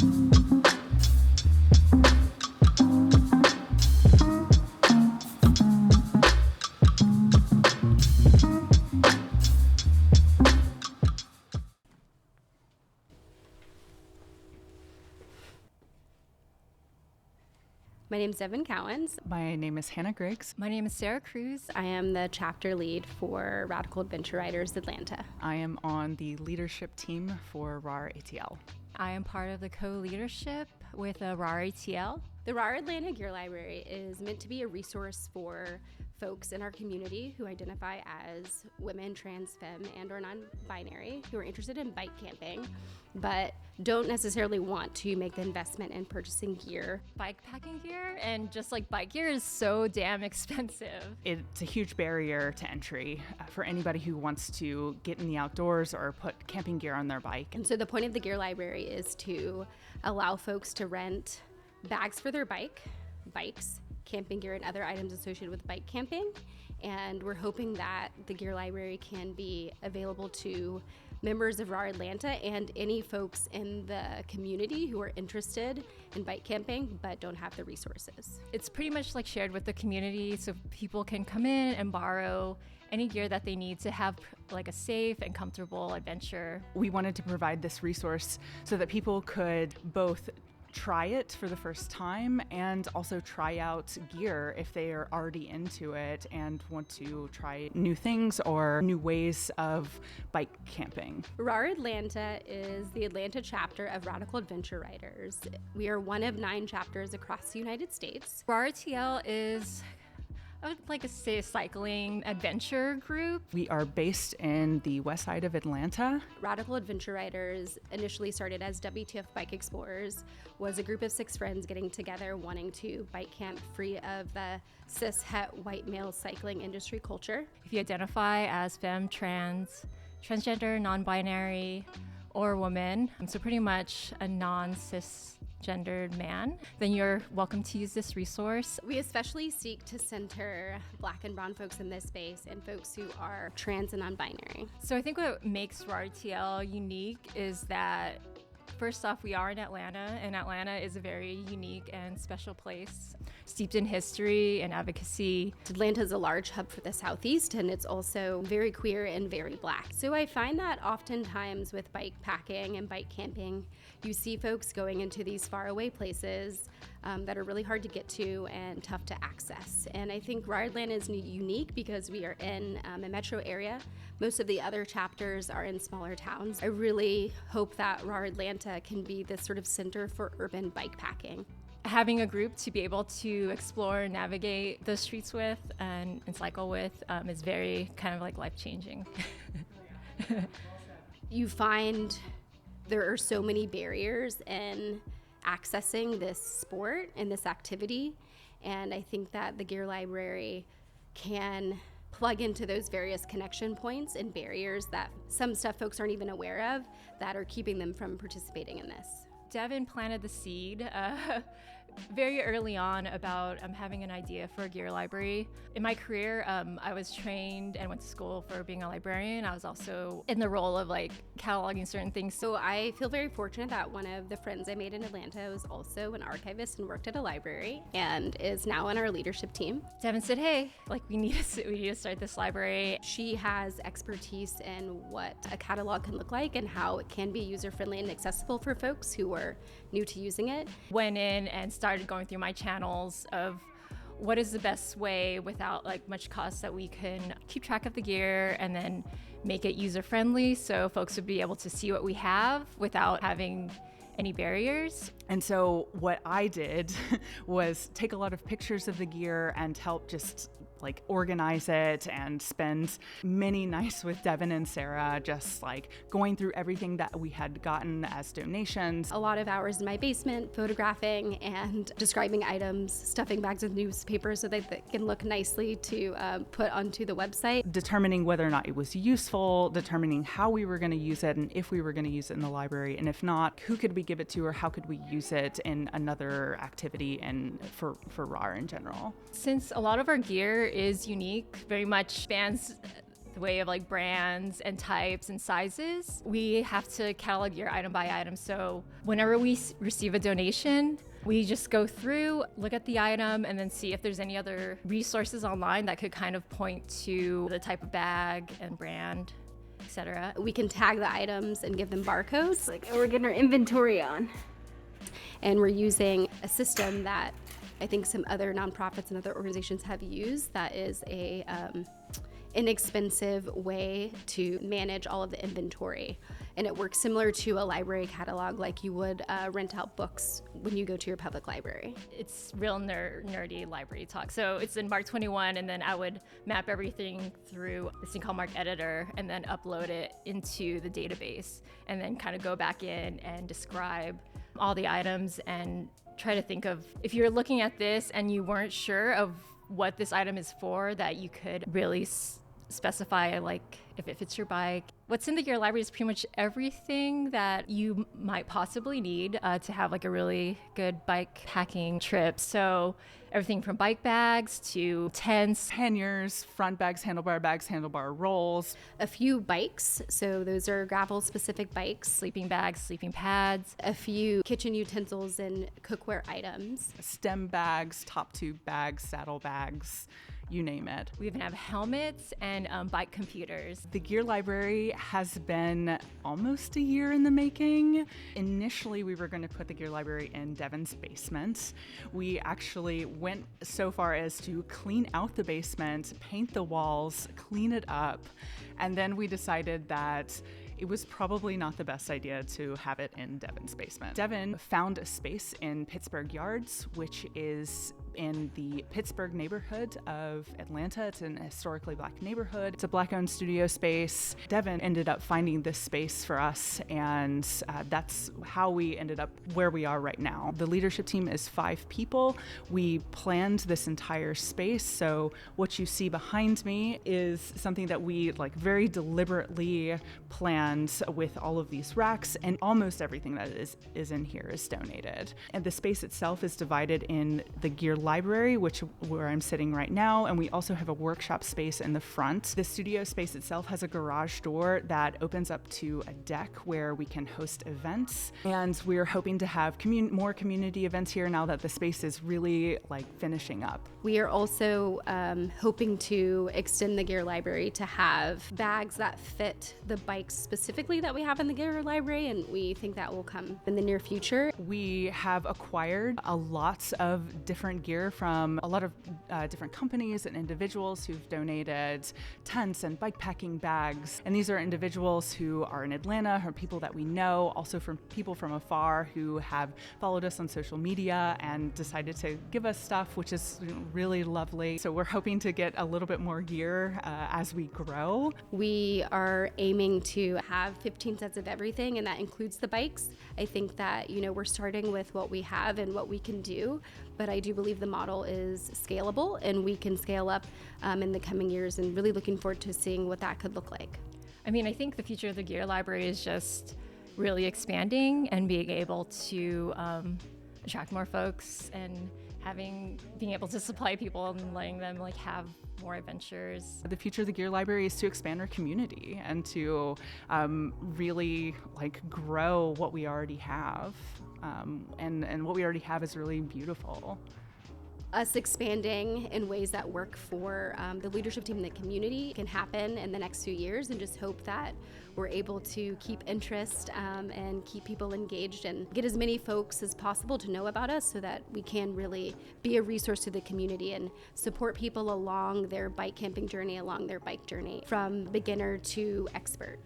My name is Devin Cowens. My name is Hannah Griggs. My name is Sarah Cruz. I am the chapter lead for Radical Adventure Riders Atlanta. I am on the leadership team for RAR ATL. I am part of the co-leadership with RAR ATL. The RAR Atlanta Gear Library is meant to be a resource for folks in our community who identify as women, trans, femme, and or non-binary who are interested in bike camping, but don't necessarily want to make the investment in purchasing gear. Bikepacking gear and just like bike gear is so damn expensive. It's a huge barrier to entry for anybody who wants to get in the outdoors or put camping gear on their bike. And so the point of the Gear Library is to allow folks to rent bags for their bikes, camping gear, and other items associated with bike camping. And we're hoping that the Gear Library can be available to members of RAR Atlanta and any folks in the community who are interested in bike camping but don't have the resources. It's pretty much like shared with the community, so people can come in and borrow any gear that they need to have like a safe and comfortable adventure. We wanted to provide this resource so that people could both try it for the first time and also try out gear if they are already into it and want to try new things or new ways of bike camping. RAR Atlanta is the Atlanta chapter of Radical Adventure Riders. We are one of 9 chapters across the United States. RAR ATL is, I would like to say, a cycling adventure group. We are based in the west side of Atlanta. Radical Adventure Riders initially started as WTF Bike Explorers, was a group of 6 friends getting together wanting to bike camp free of the cis-het white male cycling industry culture. If you identify as femme, trans, transgender, non-binary, or woman, so pretty much a non-cisgendered man, then you're welcome to use this resource. We especially seek to center Black and brown folks in this space and folks who are trans and non-binary. So I think what makes RAR ATL unique is that first off, we are in Atlanta, and Atlanta is a very unique and special place, steeped in history and advocacy. Atlanta is a large hub for the Southeast, and it's also very queer and very Black. So I find that oftentimes with bike packing and bike camping, you see folks going into these faraway places that are really hard to get to and tough to access. And I think RAR Atlanta is unique because we are in a metro area. Most of the other chapters are in smaller towns. I really hope that RAR Atlanta can be this sort of center for urban bike packing. Having a group to be able to explore and navigate the streets with and cycle with is very kind of like life-changing. You find there are so many barriers in accessing this sport and this activity, and I think that the Gear Library can plug into those various connection points and barriers that some stuff folks aren't even aware of that are keeping them from participating in this. Devin planted the seed very early on about having an idea for a gear library. In my career, I was trained and went to school for being a librarian. I was also in the role of like cataloging certain things. So I feel very fortunate that one of the friends I made in Atlanta was also an archivist and worked at a library and is now on our leadership team. Devin said, hey, like we need to start this library. She has expertise in what a catalog can look like and how it can be user-friendly and accessible for folks who are new to using it. Went in and started going through my channels of what is the best way without like much cost that we can keep track of the gear and then make it user-friendly so folks would be able to see what we have without having any barriers. And so what I did was take a lot of pictures of the gear and help just like organize it and spend many nights with Devin and Sarah just like going through everything that we had gotten as donations. A lot of hours in my basement photographing and describing items, stuffing bags with newspapers so that they can look nicely to put onto the website. Determining whether or not it was useful, determining how we were going to use it and if we were going to use it in the library, and if not, who could we give it to or how could we use it in another activity and for RAR in general. Since a lot of our gear is unique, very much spans the way of like brands and types and sizes. We have to catalog gear item by item. So whenever we receive a donation, we just go through, look at the item, and then see if there's any other resources online that could kind of point to the type of bag and brand, etc. We can tag the items and give them barcodes. Like, we're getting our inventory on. And we're using a system that I think some other nonprofits and other organizations have used that is a inexpensive way to manage all of the inventory. And it works similar to a library catalog, like you would rent out books when you go to your public library. It's real nerdy library talk. So it's in Mark 21, and then I would map everything through this thing called Mark Editor and then upload it into the database and then kind of go back in and describe all the items and try to think of, if you're looking at this and you weren't sure of what this item is for, that you could really specify, like if it fits your bike. What's in the gear library is pretty much everything that you might possibly need to have like a really good bike packing trip. So everything from bike bags to tents, panniers, front bags, handlebar rolls. A few bikes, so those are gravel specific bikes. Sleeping bags, sleeping pads. A few kitchen utensils and cookware items. Stem bags, top tube bags, saddle bags, you name it. We even have helmets and bike computers. The gear library has been almost a year in the making. Initially, we were going to put the gear library in Devin's basement. We actually went so far as to clean out the basement, paint the walls, clean it up, and then we decided that it was probably not the best idea to have it in Devin's basement. Devin found a space in Pittsburgh Yards, which is in the Pittsburgh neighborhood of Atlanta. It's an historically Black neighborhood. It's a Black-owned studio space. Devin ended up finding this space for us, and that's how we ended up where we are right now. The leadership team is 5 people. We planned this entire space, so what you see behind me is something that we very deliberately planned with all of these racks, and almost everything that is in here is donated. And the space itself is divided in the gear library, where I'm sitting right now, and we also have a workshop space in the front. The studio space itself has a garage door that opens up to a deck where we can host events, and we're hoping to have more community events here now that the space is really finishing up. We are also hoping to extend the gear library to have bags that fit the bikes specifically that we have in the gear library, and we think that will come in the near future. We have acquired a lot of different gear from a lot of different companies and individuals who've donated tents and bikepacking bags. And these are individuals who are in Atlanta, or people that we know, also from people from afar who have followed us on social media and decided to give us stuff, which is really lovely. So we're hoping to get a little bit more gear as we grow. We are aiming to have 15 sets of everything, and that includes the bikes. I think that, we're starting with what we have and what we can do, but I do believe the model is scalable and we can scale up in the coming years, and really looking forward to seeing what that could look like. I think the future of the gear library is just really expanding and being able to attract more folks and being able to supply people and letting them have more adventures. The future of the gear library is to expand our community and to really grow what we already have. And what we already have is really beautiful. Us expanding in ways that work for the leadership team and the community can happen in the next few years, and just hope that we're able to keep interest and keep people engaged and get as many folks as possible to know about us, so that we can really be a resource to the community and support people along their bike camping journey, along their bike journey, from beginner to expert.